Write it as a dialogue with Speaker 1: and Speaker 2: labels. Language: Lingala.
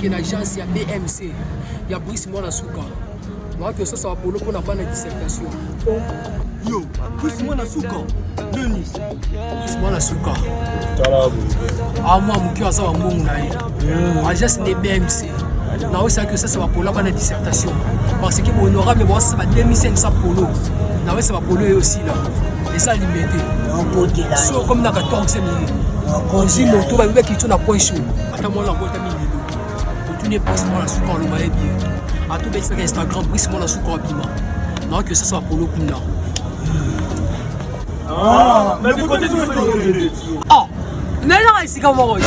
Speaker 1: Une agence ya BMC ya Brice Mwana Suka. Moi que ça va pour le pour la dissertation. Yo, Brice Mwana Suka. Denis. Brice Mwana Suka. Ah moi mon cœur ça va mon na. Agence de BMC. Non, c'est que ça va pour la dissertation. Parce que mon honorable bon ça va 2500 polo. Non, ça va pour lui aussi là. Et ça limité. So comme na 14 minutes. On dit mon tour va me qui tourne à point chaud. Attends-moi la boîte à minutes. Tout n'est pas seulement la souka, le maillot bien. À tout le sur Instagram, oui, c'est moi la souka bima. Non, que ça soit pour le Kunda.
Speaker 2: Ah, mais vous connaissez ce que vous avez dit.
Speaker 1: Ah, non, c'est comme moi.